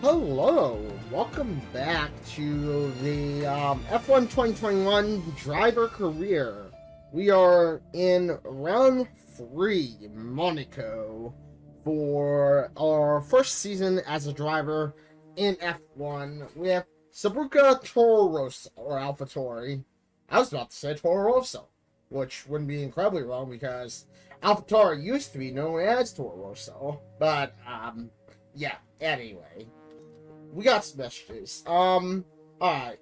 Hello, welcome back to the F1 2021 driver career. We are in round 3, Monaco, for our first season as a driver in F1 with Sabruca Toro Rosso, or AlphaTauri. I was about to say Toro Rosso, which wouldn't be incredibly wrong because AlphaTauri used to be known as Toro Rosso, but yeah, anyway. We got some messages. Alright.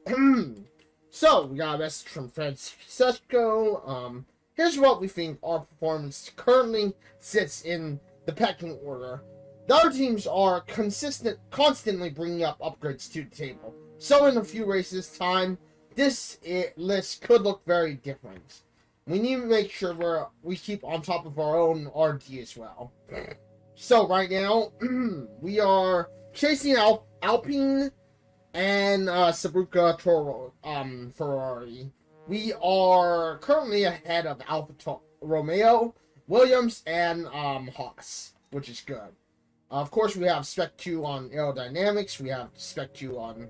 So, we got a message from Francesco. Here's what we think our performance currently sits in the pecking order. The other teams are constantly bringing up upgrades to the table. So, in a few races' time, this list could look very different. We need to make sure we keep on top of our own RD as well. So, right now, we are chasing Alpine and Sabruca Toro Ferrari. We are currently ahead of Alfa Romeo, Williams, and Haas, which is good. Of course, we have Spec 2 on aerodynamics, we have Spec 2 on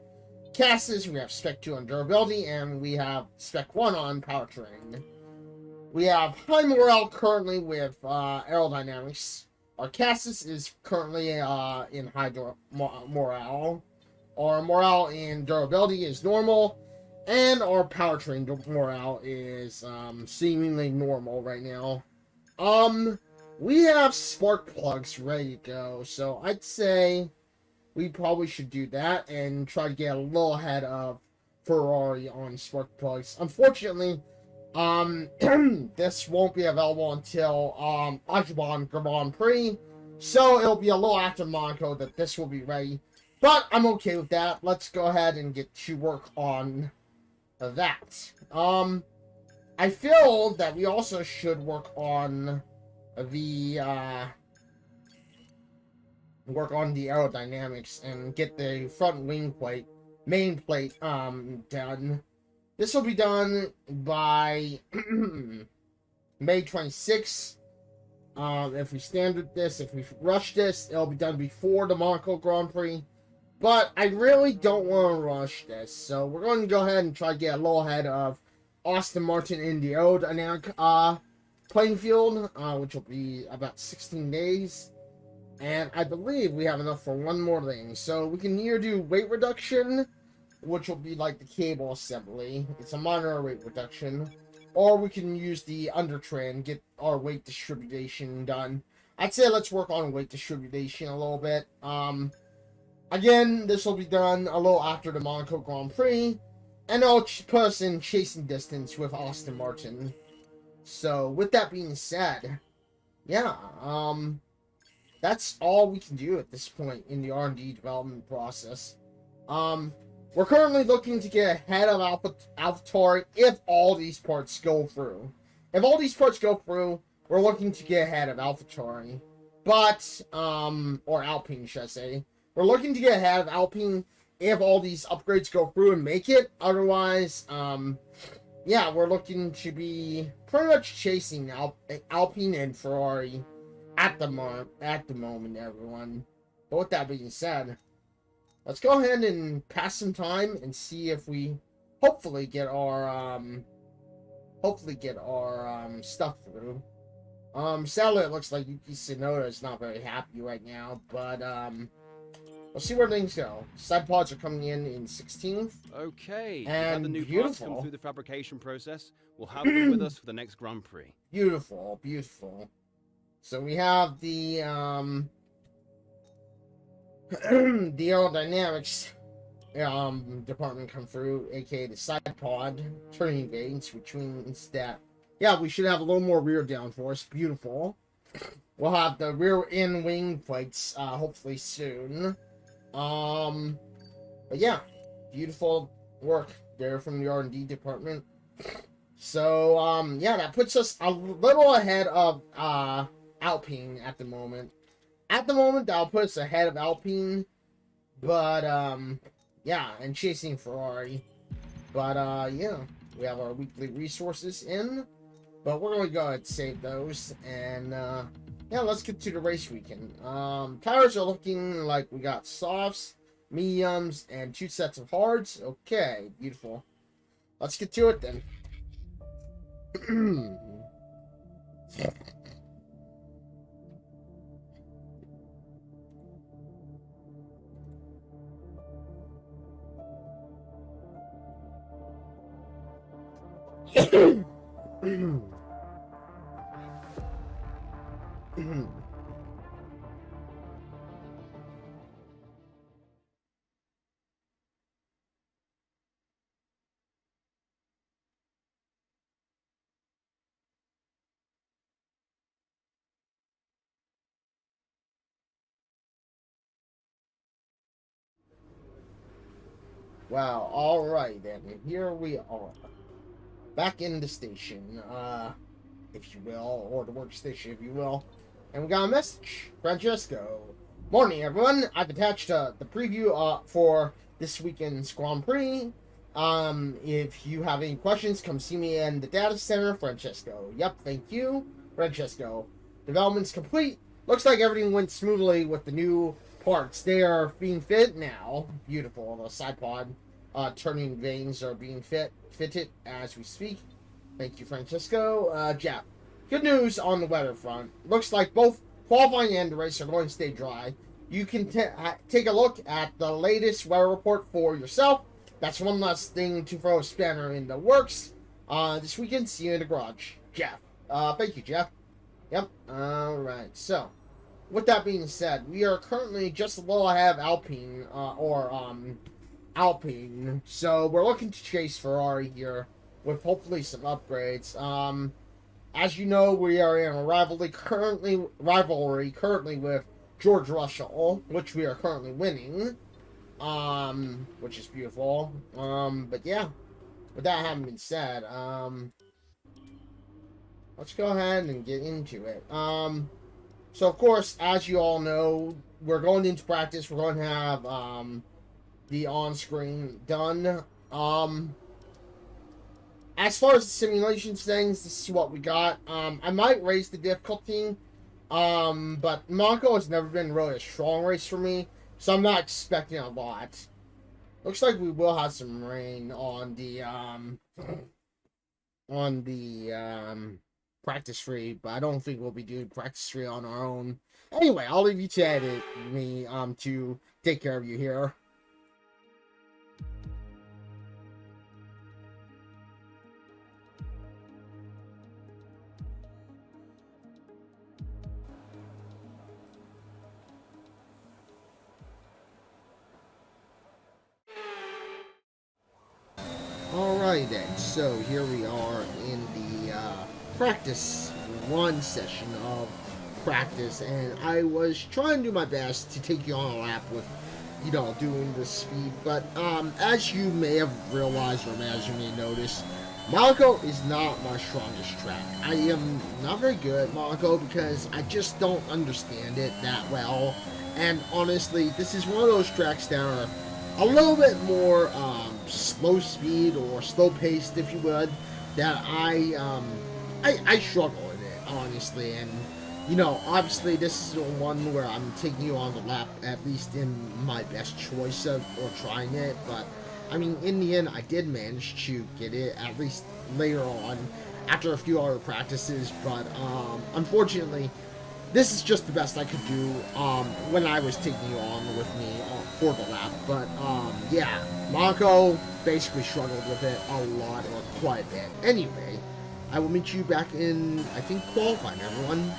chassis, we have Spec 2 on durability, and we have Spec 1 on powertrain. We have high morale currently with aerodynamics. Our chassis is currently in high morale. Our morale in durability is normal. And our powertrain morale is seemingly normal right now. We have spark plugs ready to go. So I'd say we probably should do that and try to get a little ahead of Ferrari on spark plugs. Unfortunately, this won't be available until Azerbaijan Grand Prix, so it'll be a little after Monaco that this will be ready, but I'm okay with that. Let's go ahead and get to work on that. I feel that we also should work on the aerodynamics and get the front wing plate, main plate, done. This will be done by May 26th. If we standard this, if we rush this, it'll be done before the Monaco Grand Prix. But I really don't want to rush this, so we're going to go ahead and try to get a little ahead of Aston Martin in the aerodynamic playing field, which will be about 16 days. And I believe we have enough for one more thing. So we can either do weight reduction, which will be like the cable assembly. It's a minor weight reduction. Or we can use the undertray and get our weight distribution done. I'd say let's work on weight distribution a little bit. Again, this will be done a little after the Monaco Grand Prix. And it'll put us in chasing distance with Aston Martin. So, with that being said, yeah, that's all we can do at this point in the R&D development process. We're currently looking to get ahead of AlphaTauri if all these parts go through. If all these parts go through, we're looking to get ahead of AlphaTauri. But, or Alpine, should I say. We're looking to get ahead of Alpine if all these upgrades go through and make it. Otherwise, yeah, we're looking to be pretty much chasing Alpine and Ferrari at the moment, everyone. But with that being said, let's go ahead and pass some time and see if we hopefully get our stuff through. Sadly, it looks like Yuki Tsunoda is not very happy right now, but we'll see where things go. Side pods are coming in 16th. Okay, and the new beautiful. parts come through the fabrication process. We'll have them with us for the next Grand Prix. Beautiful, beautiful. So we have the the aerodynamics department come through, aka the side pod turning vanes, which means that, yeah, we should have a little more rear downforce. Beautiful. we'll have the rear end wing plates hopefully soon. But yeah, beautiful work there from the R&D department. So yeah, that puts us a little ahead of Alpine at the moment. At the moment, that'll put us ahead of Alpine, but yeah, and chasing Ferrari. But yeah, we have our weekly resources in, but we're gonna go ahead and save those, and yeah, let's get to the race weekend. Tires are looking like we got softs, mediums, and 2 sets of hards. Okay, beautiful. Let's get to it then. Wow, alright then, here we are. Back in the station, if you will, or the workstation, if you will. And we got a message. Francesco. Morning, everyone. I've attached the preview for this weekend's Grand Prix. If you have any questions, come see me in the data center, Francesco. Yep, thank you, Francesco. Development's complete. Looks like everything went smoothly with the new parts. They are being fit now. Beautiful. The side pod turning vanes are being fitted as we speak. Thank you, Francesco. Jeff. Good news on the weather front. Looks like both qualifying and the race are going to stay dry. You can take a look at the latest weather report for yourself. That's one less thing to throw a spanner in the works. This weekend, see you in the garage. Jeff. Thank you, Jeff. Yep. Alright. So, with that being said, we are currently just a little ahead of Alpine, Alpine. So, we're looking to chase Ferrari here with hopefully some upgrades. As you know, we are in a rivalry currently with George Russell, which we are currently winning. Which is beautiful. But yeah, with that having been said, let's go ahead and get into it. So of course, as you all know, we're going into practice. We're going to have the on-screen done. As far as the simulations things, this is what we got. I might raise the difficulty, but Monaco has never been really a strong race for me, so I'm not expecting a lot. Looks like we will have some rain on the practice free, but I don't think we'll be doing practice free on our own. Anyway, I'll leave you to edit me to take care of you here. Alright then, so here we are in the practice run session of practice, and I was trying to do my best to take you on a lap with, you know, doing the speed, but as you may have realized, or as you may notice, Monaco is not my strongest track. I am not very good at Monaco because I just don't understand it that well, and honestly, this is one of those tracks that are a little bit more slow speed or slow paced, if you would, that I struggle in it, honestly. And you know, obviously this is the one where I'm taking you on the lap, at least in my best choice of or trying it. But I mean, in the end, I did manage to get it, at least later on after a few other practices. But unfortunately, this is just the best I could do when I was taking you on with me for the lap. But yeah, Monaco basically struggled with it a lot, or quite a bit. Anyway, I will meet you back in, I think, qualifying, everyone.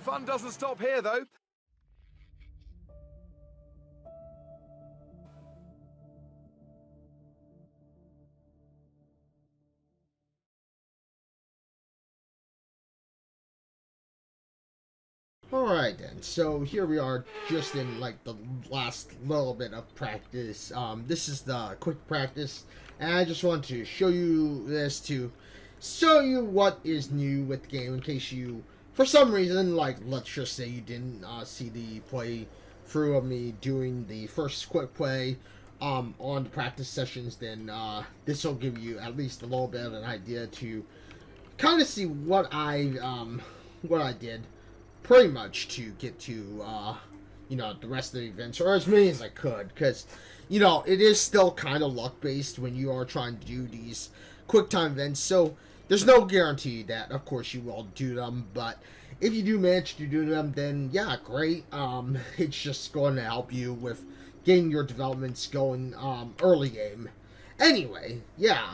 Fun doesn't stop here, though. Alright then, so here we are just in like the last little bit of practice. This is the quick practice, and I just want to show you this to show you what is new with the game in case you, for some reason, like let's just say you didn't see the play through of me doing the first quick play on the practice sessions, then this will give you at least a little bit of an idea to kind of see what I did pretty much to get to the rest of the events, or as many as I could, because it is still kind of luck based when you are trying to do these quick time events, so there's no guarantee that of course you will do them, but if you do manage to do them, then yeah, great. It's just going to help you with getting your developments going early game. Anyway, yeah,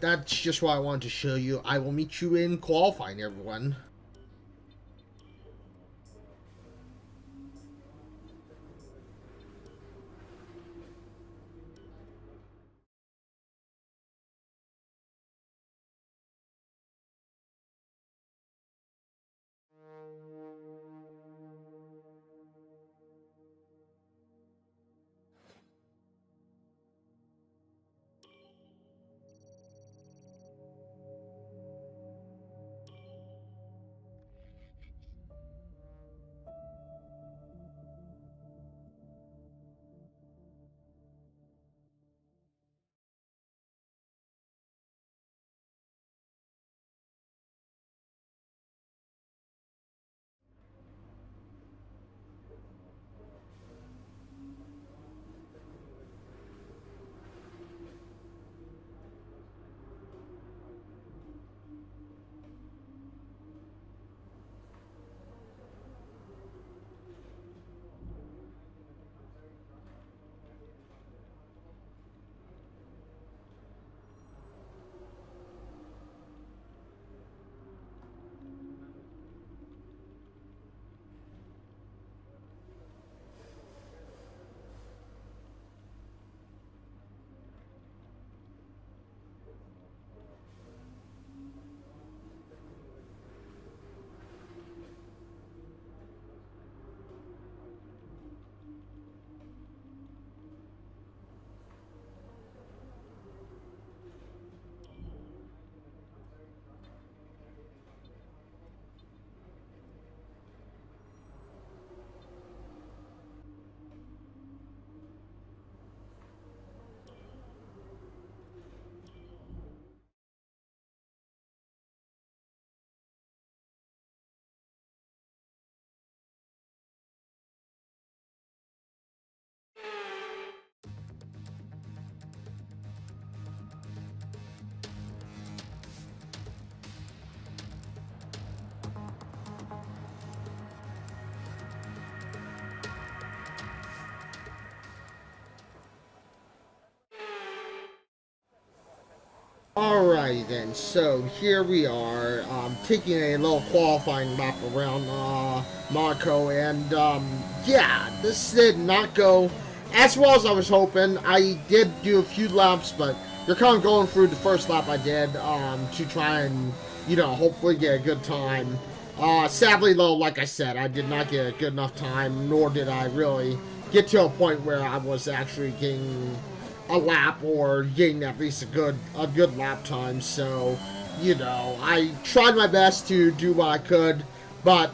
that's just what I wanted to show you. I will meet you in qualifying, everyone. Alright then, so here we are, taking a little qualifying lap around Monaco, and yeah, this did not go as well as I was hoping. I did do a few laps, but you're kind of going through the first lap I did to try and, hopefully get a good time. Sadly though, like I said, I did not get a good enough time, nor did I really get to a point where I was actually getting a lap or getting at least a good lap time. So I tried my best to do what I could, but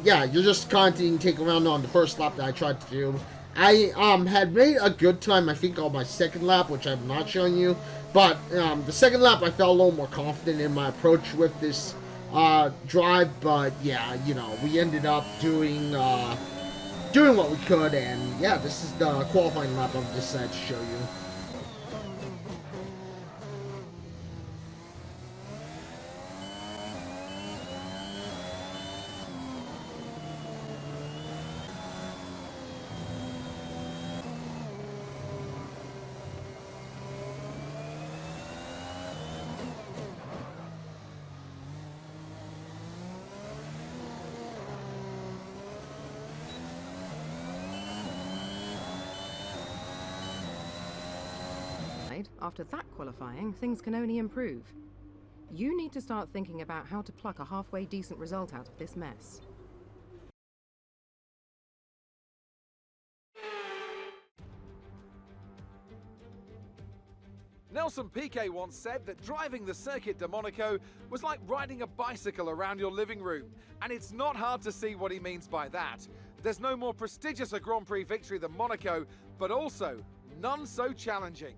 yeah, you're just kind of taking around on the first lap that I tried to do. I had made a good time, I think, on my second lap, which I'm not showing you, but the second lap I felt a little more confident in my approach with this drive. But yeah, we ended up doing what we could, and yeah, this is the qualifying lap I've decided to show you. After that qualifying, things can only improve. You need to start thinking about how to pluck a halfway decent result out of this mess. Nelson Piquet once said that driving the Circuit de Monaco was like riding a bicycle around your living room, and it's not hard to see what he means by that. There's no more prestigious a Grand Prix victory than Monaco, but also none so challenging.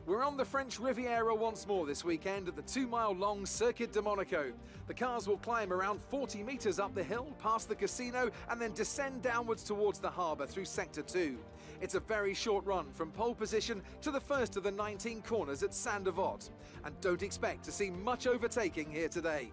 We're on the French Riviera once more this weekend at the 2-mile-long Circuit de Monaco. The cars will climb around 40 metres up the hill, past the casino, and then descend downwards towards the harbour through Sector 2. It's a very short run from pole position to the first of the 19 corners at Saint-Devote, and don't expect to see much overtaking here today.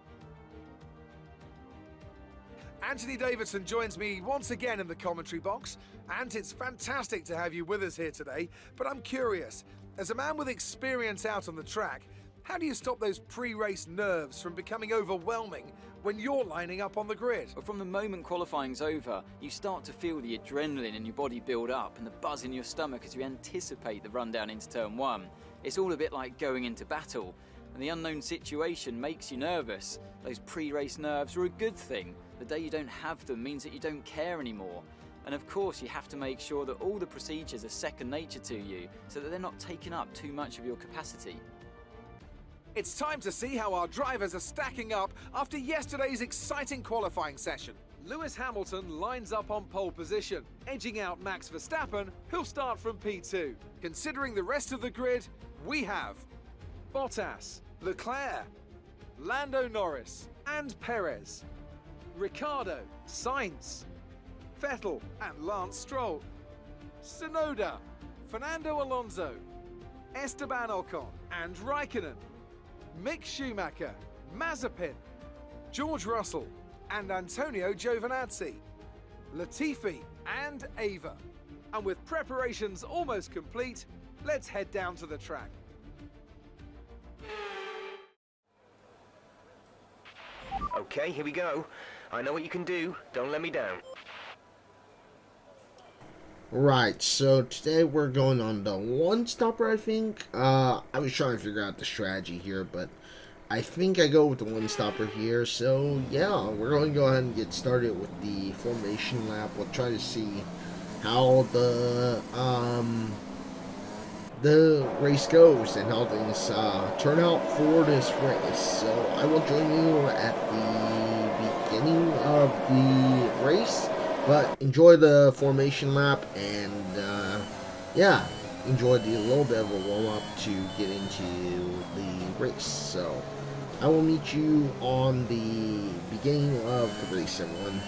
Anthony Davidson joins me once again in the commentary box, and it's fantastic to have you with us here today, but I'm curious, as a man with experience out on the track, how do you stop those pre-race nerves from becoming overwhelming when you're lining up on the grid? Well, from the moment qualifying's over, you start to feel the adrenaline in your body build up and the buzz in your stomach as you anticipate the run down into turn 1. It's all a bit like going into battle, and the unknown situation makes you nervous. Those pre-race nerves are a good thing. The day you don't have them means that you don't care anymore. And of course, you have to make sure that all the procedures are second nature to you, so that they're not taking up too much of your capacity. It's time to see how our drivers are stacking up after yesterday's exciting qualifying session. Lewis Hamilton lines up on pole position, edging out Max Verstappen, who'll start from P2. Considering the rest of the grid, we have Bottas, Leclerc, Lando Norris and Perez, Ricciardo, Sainz, Vettel and Lance Stroll, Tsunoda, Fernando Alonso, Esteban Ocon and Raikkonen, Mick Schumacher, Mazepin, George Russell and Antonio Giovinazzi, Latifi and Ava. And with preparations almost complete, let's head down to the track. Okay, here we go. I know what you can do. Don't let me down. Right, so today we're going on the one stopper, I think. I was trying to figure out the strategy here, but I think I go with the one stopper here. So yeah, we're going to go ahead and get started with the formation lap. We'll try to see how the race goes and how things turn out for this race. So I will join you at the beginning of the race. But enjoy the formation lap and, yeah, enjoy the little bit of a warm-up to get into the race. So, I will meet you on the beginning of the race, everyone.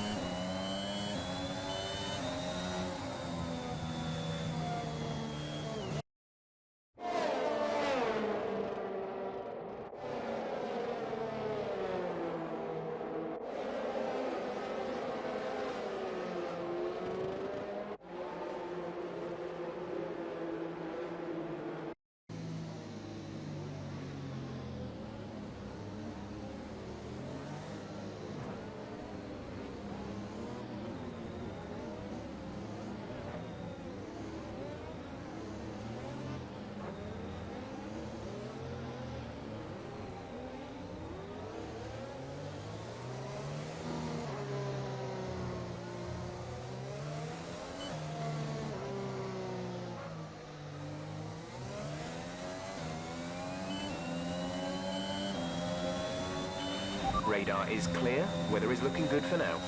Radar is clear. Weather is looking good for now.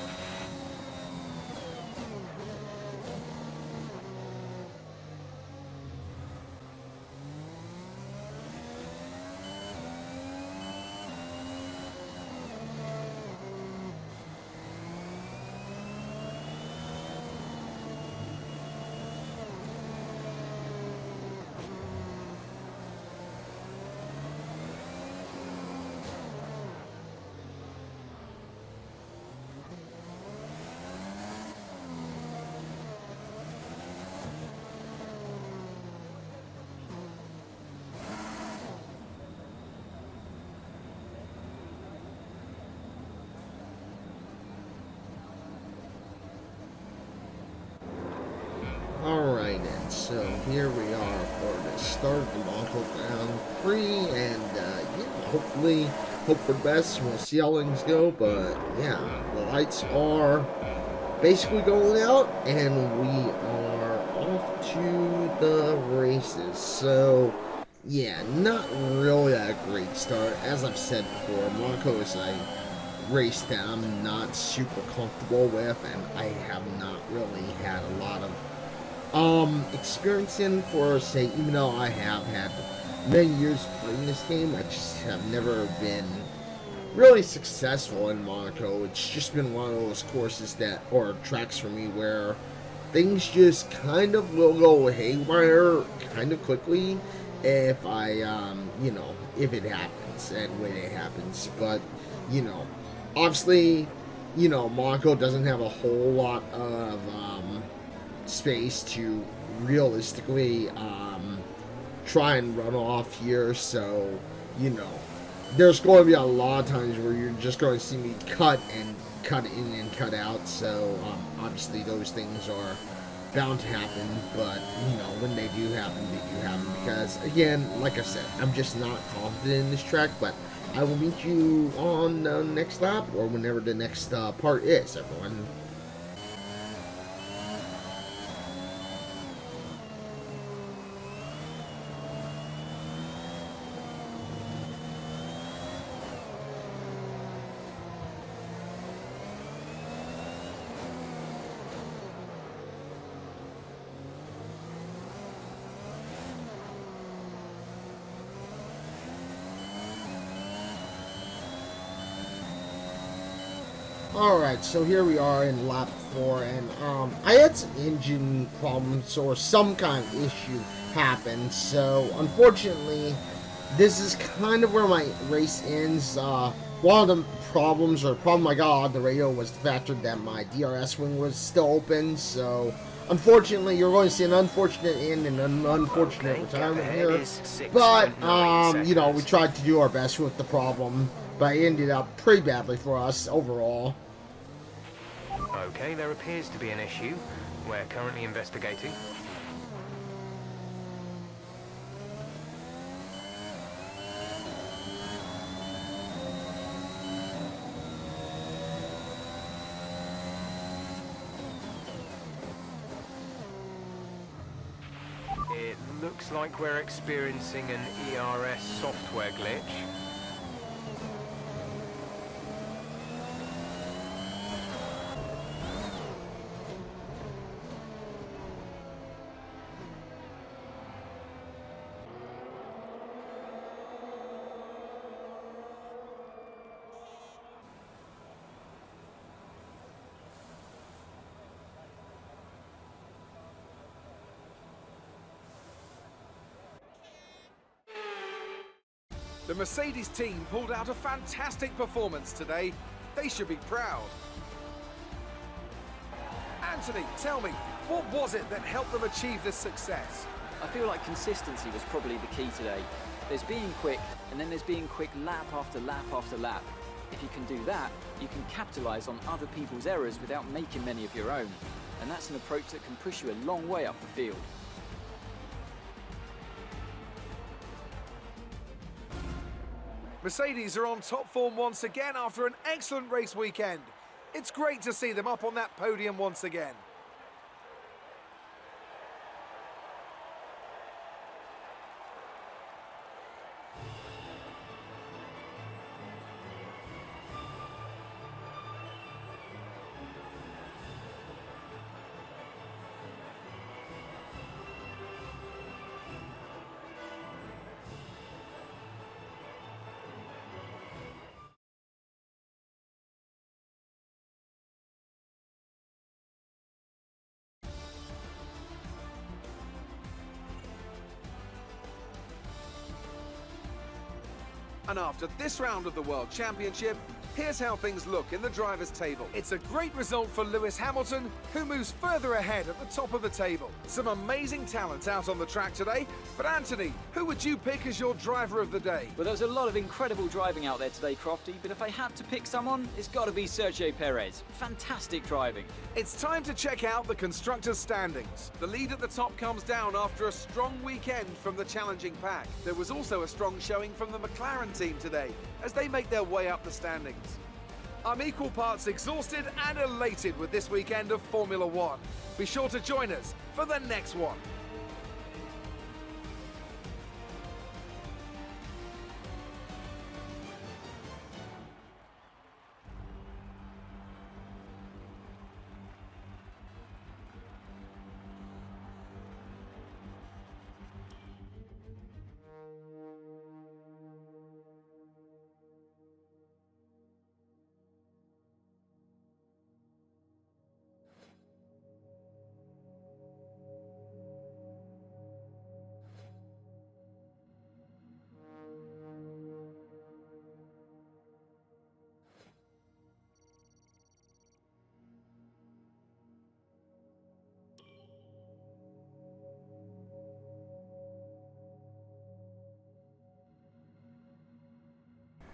Alright then, so here we are for the start of the Monaco Grand Prix, and yeah, hopefully, hope for the best. We'll see how things go, but yeah, the lights are basically going out, and we are off to the races. So yeah, not really a great start. As I've said before, Monaco is a race that I'm not super comfortable with, and I have not really had a lot of experience in for, say, even though I have had many years playing this game, I just have never been really successful in Monaco. It's just been one of those courses that, or tracks for me, where things just kind of will go haywire kind of quickly if I, you know, if it happens and when it happens. But, you know, obviously, you know, Monaco doesn't have a whole lot of space to realistically try and run off here, so, you know, there's going to be a lot of times where you're just going to see me cut in and cut out, so obviously those things are bound to happen, but, you know, when they do happen, because, again, like I said, I'm just not confident in this track, but I will meet you on the next lap, or whenever the next part is, everyone. Alright, so here we are in lap 4, and I had some engine problems or some kind of issue happen, so unfortunately this is kind of where my race ends. One of the problems, or problem I got on the radio, was the fact that my DRS wing was still open, so unfortunately you're going to see an unfortunate end and an unfortunate retirement here, but you know, we tried to do our best with the problem, but it ended up pretty badly for us overall. Okay, there appears to be an issue. We're currently investigating. It looks like we're experiencing an ERS software glitch. The Mercedes team pulled out a fantastic performance today. They should be proud. Anthony, tell me, what was it that helped them achieve this success? I feel like consistency was probably the key today. There's being quick, and then there's being quick lap after lap after lap. If you can do that, you can capitalise on other people's errors without making many of your own. And that's an approach that can push you a long way up the field. Mercedes are on top form once again after an excellent race weekend. It's great to see them up on that podium once again. And after this round of the World Championship, Here's how things look in the driver's table. It's a great result for Lewis Hamilton, who moves further ahead at the top of the table. Some amazing talent out on the track today, but Anthony, who would you pick as your driver of the day? Well, there was a lot of incredible driving out there today, Crofty, but if I had to pick someone, it's got to be Sergio Perez. Fantastic driving. It's time to check out the Constructors Standings. The lead at the top comes down after a strong weekend from the challenging pack. There was also a strong showing from the McLaren team today, as they make their way up the standings. I'm equal parts exhausted and elated with this weekend of Formula One. Be sure to join us for the next one.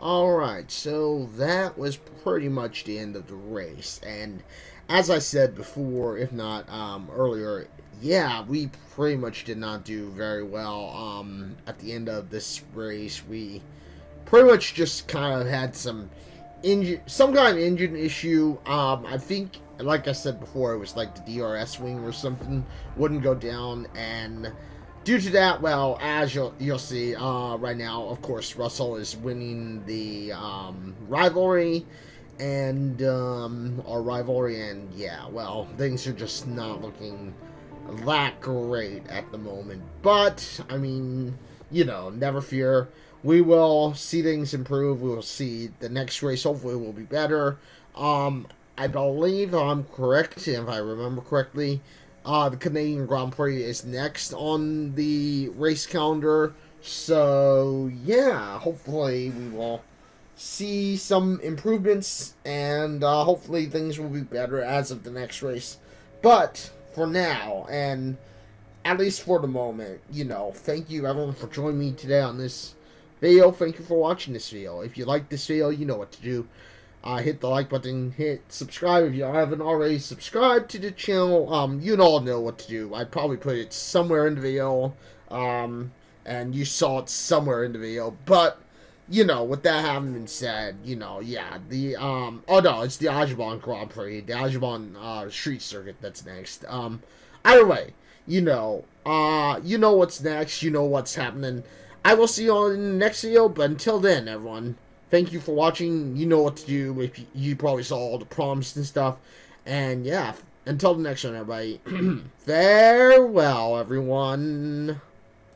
Alright, so that was pretty much the end of the race, and as I said before, if not earlier, yeah, we pretty much did not do very well at the end of this race. We pretty much just kind of had some kind of engine issue. I think, like I said before, it was like the DRS wing or something wouldn't go down, and due to that, well, as you'll see right now, of course, Russell is winning the rivalry, and yeah, well, things are just not looking that great at the moment. But I mean, you know, never fear. We will see things improve. We will see the next race. Hopefully, will be better. I believe I'm correct, if I remember correctly. The Canadian Grand Prix is next on the race calendar. So, yeah, hopefully we will see some improvements, and hopefully things will be better as of the next race. But, for now, and at least for the moment, you know, thank you everyone for joining me today on this video. Thank you for watching this video. If you like this video, you know what to do. Hit the like button, hit subscribe if you haven't already subscribed to the channel. You all know what to do. I probably put it somewhere in the video, and you saw it somewhere in the video. But, you know, with that having been said, you know, yeah, the, oh no, it's the Audubon Grand Prix, the Audubon, Street Circuit that's next. Either way, you know what's next, you know what's happening. I will see you all in the next video, but until then, everyone, thank you for watching. You know what to do. If you probably saw all the prompts and stuff. And yeah, until the next one, everybody. Farewell, everyone.